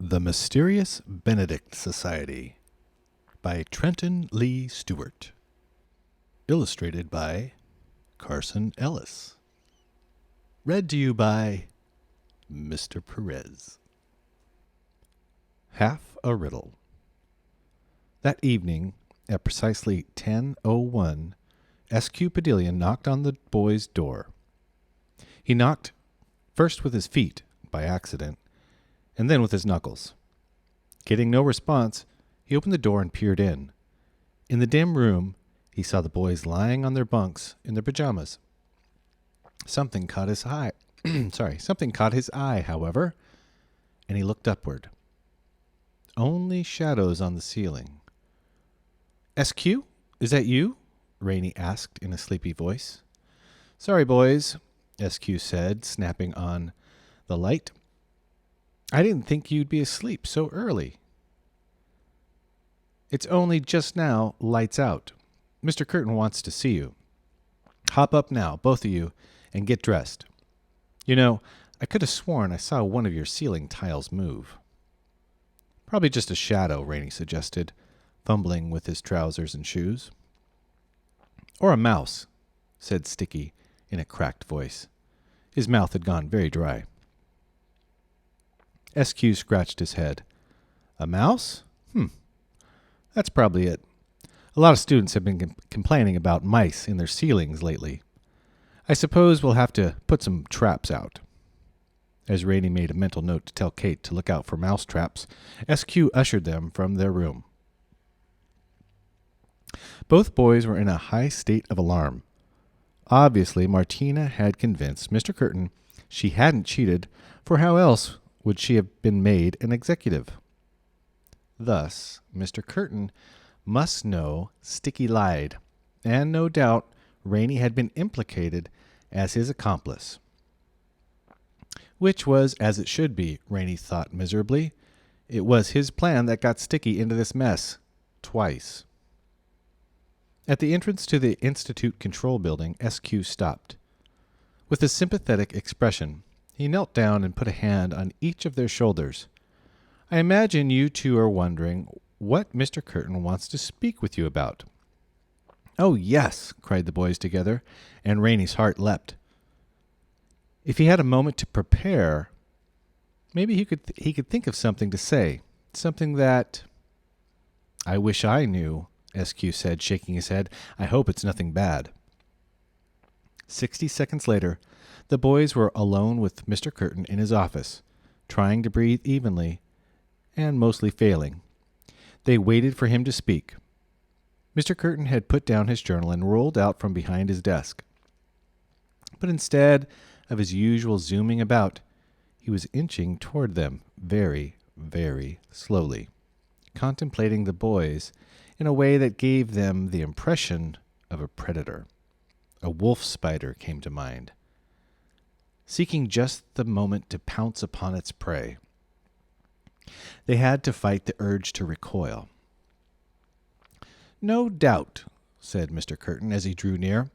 The Mysterious Benedict Society by Trenton Lee Stewart. Illustrated by Carson Ellis. Read to you by Mr. Perez. Half a Riddle. That evening, at precisely 10:01, S.Q. Padillion knocked on the boy's door. He knocked first with his feet, by accident, and then with his knuckles. Getting no response, he opened the door and peered in. In the dim room, he saw the boys lying on their bunks in their pajamas. Something caught his eye. Something caught his eye, however, and he looked upward. Only shadows on the ceiling. "SQ, is that you?" Rainey asked in a sleepy voice. "Sorry, boys," SQ said, snapping on the light. "I didn't think you'd be asleep so early." "It's only just now lights out. Mr. Curtin wants to see you. Hop up now, both of you, and get dressed. You know, I could have sworn I saw one of your ceiling tiles move." "Probably just a shadow," Rainey suggested, fumbling with his trousers and shoes. "Or a mouse," said Sticky in a cracked voice. His mouth had gone very dry. SQ scratched his head. "A mouse? That's probably it. A lot of students have been complaining about mice in their ceilings lately. I suppose we'll have to put some traps out." As Rainey made a mental note to tell Kate to look out for mouse traps, SQ ushered them from their room. Both boys were in a high state of alarm. Obviously, Martina had convinced Mr. Curtin she hadn't cheated, for how else would she have been made an executive? Thus, Mr. Curtin must know Sticky lied, and no doubt Rainey had been implicated as his accomplice. Which was as it should be, Rainey thought miserably. It was his plan that got Sticky into this mess, twice. At the entrance to the Institute Control Building, SQ stopped. With a sympathetic expression, he knelt down and put a hand on each of their shoulders. "I imagine you two are wondering what Mr. Curtin wants to speak with you about." "Oh, yes," cried the boys together, and Rainey's heart leapt. If he had a moment to prepare, maybe he could think of something to say, something that... "I wish I knew," SQ said, shaking his head. "I hope it's nothing bad." 60 seconds later, the boys were alone with Mr. Curtin in his office, trying to breathe evenly and mostly failing. They waited for him to speak. Mr. Curtin had put down his journal and rolled out from behind his desk. But instead of his usual zooming about, he was inching toward them very, very slowly, contemplating the boys in a way that gave them the impression of a predator. A wolf spider came to mind, seeking just the moment to pounce upon its prey. They had to fight the urge to recoil. "No doubt," said Mr. Curtin as he drew near,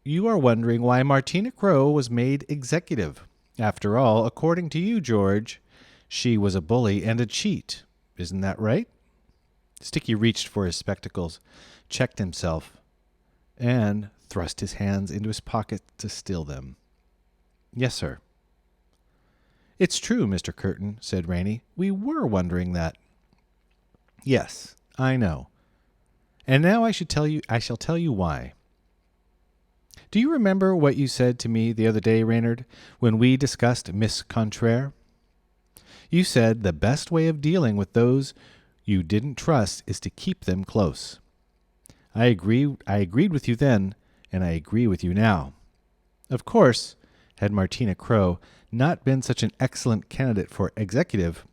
"you are wondering why Martina Crowe was made executive. After all, according to you, George, she was a bully and a cheat. Isn't that right?" Sticky reached for his spectacles, checked himself, and thrust his hands into his pocket to steal them. "Yes, sir." "It's true, Mr. Curtin," said Rainey. "We were wondering that." "Yes, I know. And now I shall tell you why. Do you remember what you said to me the other day, Reynard, when we discussed Miss Contraire? You said the best way of dealing with those you didn't trust is to keep them close. I agreed with you then, and I agree with you now. Of course, had Martina Crowe not been such an excellent candidate for executive,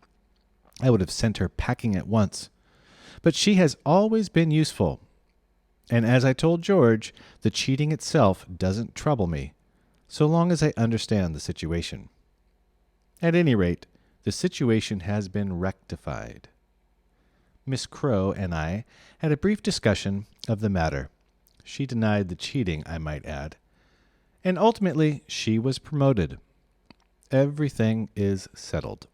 I would have sent her packing at once. But she has always been useful. And as I told George, the cheating itself doesn't trouble me, so long as I understand the situation. At any rate, the situation has been rectified. Miss Crowe and I had a brief discussion of the matter. She denied the cheating, I might add. And ultimately, she was promoted. Everything is settled."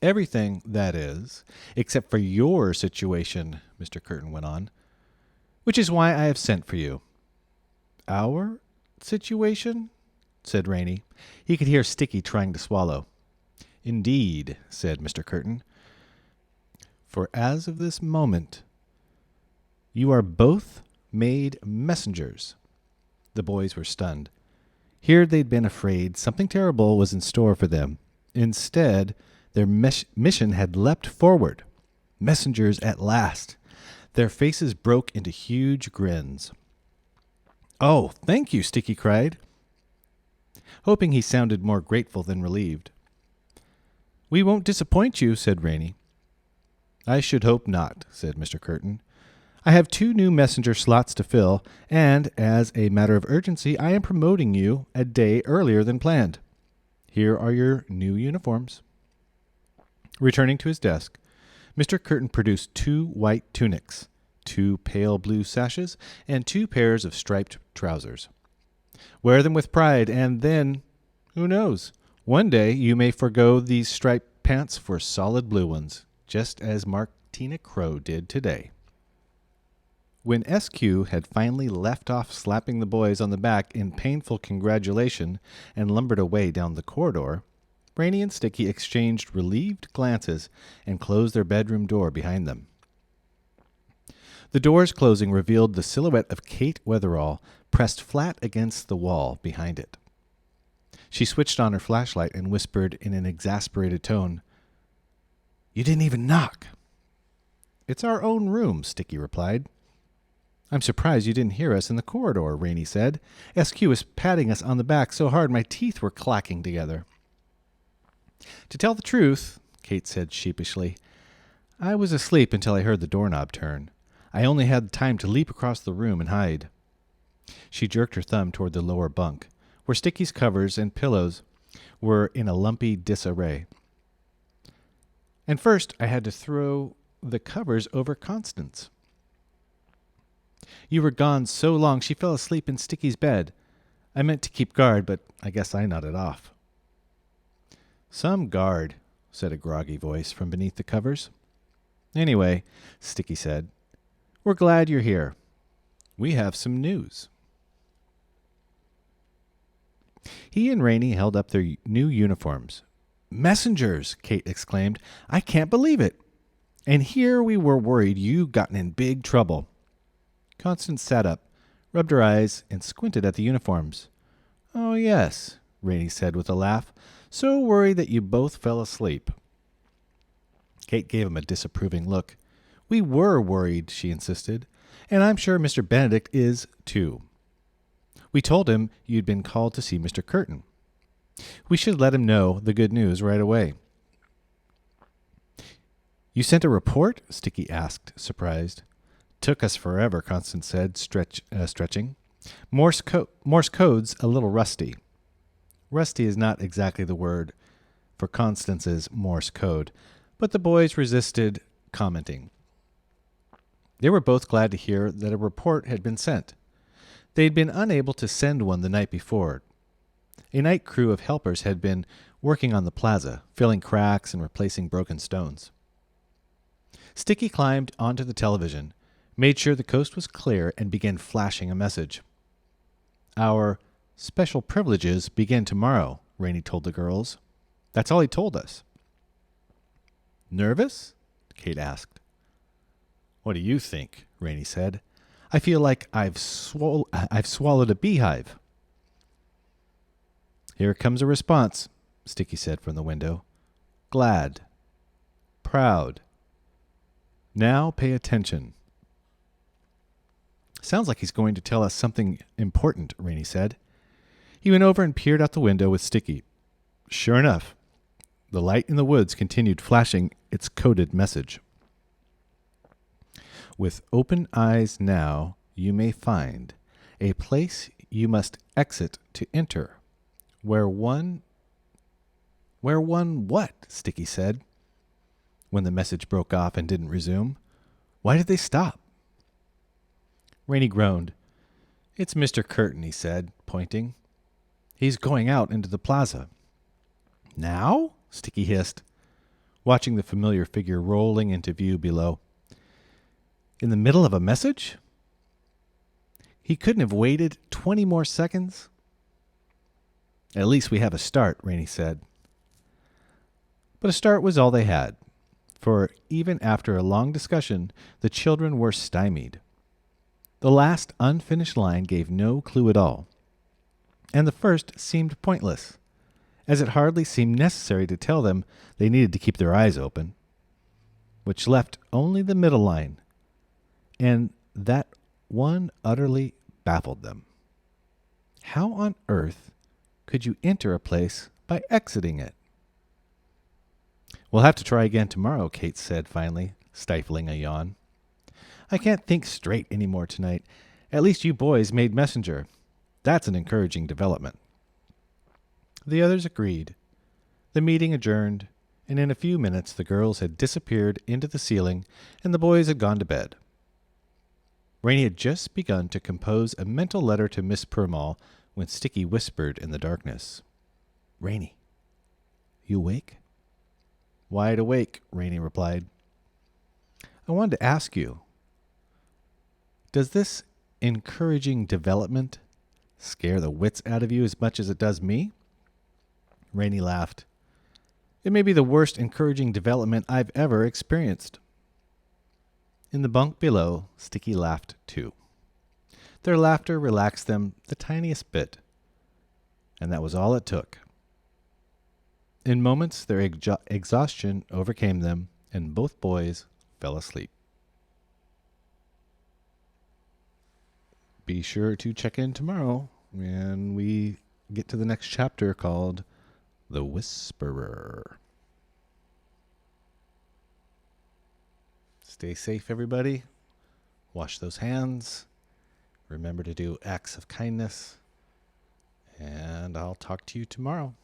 Everything, that is, except for your situation, Mr. Curtin went on, which is why I have sent for you. Our situation? Said Rainey. He could hear Sticky trying to swallow. Indeed, said Mr. Curtin. For as of this moment, you are both made messengers. The boys were stunned. Here they'd been afraid something terrible was in store for them. Instead, their mission had leapt forward. Messengers at last. Their faces broke into huge grins. Oh, thank you, Sticky cried, hoping he sounded more grateful than relieved. We won't disappoint you, said Rainey. I should hope not, said Mr. Curtin. I have 2 new messenger slots to fill, and as a matter of urgency, I am promoting you a day earlier than planned. Here are your new uniforms. Returning to his desk, Mr. Curtin produced 2 white tunics, 2 pale blue sashes, and 2 pairs of striped trousers. Wear them with pride, and then, who knows, one day you may forgo these striped pants for solid blue ones, just as Martina Crow did today. When SQ had finally left off slapping the boys on the back in painful congratulation and lumbered away down the corridor, Rainey and Sticky exchanged relieved glances and closed their bedroom door behind them. The door's closing revealed the silhouette of Kate Wetherall pressed flat against the wall behind it. She switched on her flashlight and whispered in an exasperated tone, You didn't even knock. It's our own room, Sticky replied. I'm surprised you didn't hear us in the corridor, Rainey said. SQ was patting us on the back so hard my teeth were clacking together. To tell the truth, Kate said sheepishly, I was asleep until I heard the doorknob turn. I only had time to leap across the room and hide. She jerked her thumb toward the lower bunk, where Sticky's covers and pillows were in a lumpy disarray. And first I had to throw the covers over Constance. You were gone so long she fell asleep in Sticky's bed. I meant to keep guard, but I guess I nodded off. Some guard, said a groggy voice from beneath the covers. Anyway, Sticky said, we're glad you're here. We have some news. He and Rainey held up their new uniforms. Messengers, Kate exclaimed. I can't believe it. And here we were worried you'd gotten in big trouble. Constance sat up, rubbed her eyes, and squinted at the uniforms. Oh, yes, Rainey said with a laugh. So worried that you both fell asleep. Kate gave him a disapproving look. We were worried, she insisted, and I'm sure Mr. Benedict is, too. We told him you'd been called to see Mr. Curtin. We should let him know the good news right away. You sent a report? Sticky asked, surprised. Took us forever, Constance said, stretching. Morse code's a little rusty. Rusty is not exactly the word for Constance's Morse code, but the boys resisted commenting. They were both glad to hear that a report had been sent. They'd been unable to send one the night before. A night crew of helpers had been working on the plaza, filling cracks and replacing broken stones. Sticky climbed onto the television, made sure the coast was clear, and began flashing a message. Our special privileges begin tomorrow, Rainey told the girls. That's all he told us. Nervous? Kate asked. What do you think? Rainey said. I feel like I've swallowed a beehive. Here comes a response, Sticky said from the window. Glad. Proud. Now pay attention. Sounds like he's going to tell us something important, Rainey said. He went over and peered out the window with Sticky. Sure enough, the light in the woods continued flashing its coded message. With open eyes now you may find a place you must exit to enter, where one what? Sticky said, when the message broke off and didn't resume. Why did they stop? Rainey groaned. It's Mr. Curtin, he said, pointing. He's going out into the plaza. Now? Sticky hissed. watching the familiar figure rolling into view below. In the middle of a message? He couldn't have waited 20 more seconds? At least we have a start, Rainey said. But a start was all they had, for even after a long discussion, the children were stymied. The last unfinished line gave no clue at all, and the first seemed pointless, as it hardly seemed necessary to tell them they needed to keep their eyes open, which left only the middle line, and that one utterly baffled them. How on earth could you enter a place by exiting it? We'll have to try again tomorrow, Kate said finally, stifling a yawn. I can't think straight any more tonight. At least you boys made messenger. That's an encouraging development. The others agreed. The meeting adjourned, and in a few minutes the girls had disappeared into the ceiling and the boys had gone to bed. Rainey had just begun to compose a mental letter to Miss Purmall when Sticky whispered in the darkness, "Rainey, you awake?" "Wide awake," Rainey replied. "I wanted to ask you, does this encouraging development scare the wits out of you as much as it does me?" Rainey laughed. "It may be the worst encouraging development I've ever experienced." In the bunk below, Sticky laughed too. Their laughter relaxed them the tiniest bit, and that was all it took. In moments, their exhaustion overcame them, and both boys fell asleep. Be sure to check in tomorrow when we get to the next chapter called The Whisperer. Stay safe, everybody. Wash those hands. Remember to do acts of kindness. And I'll talk to you tomorrow.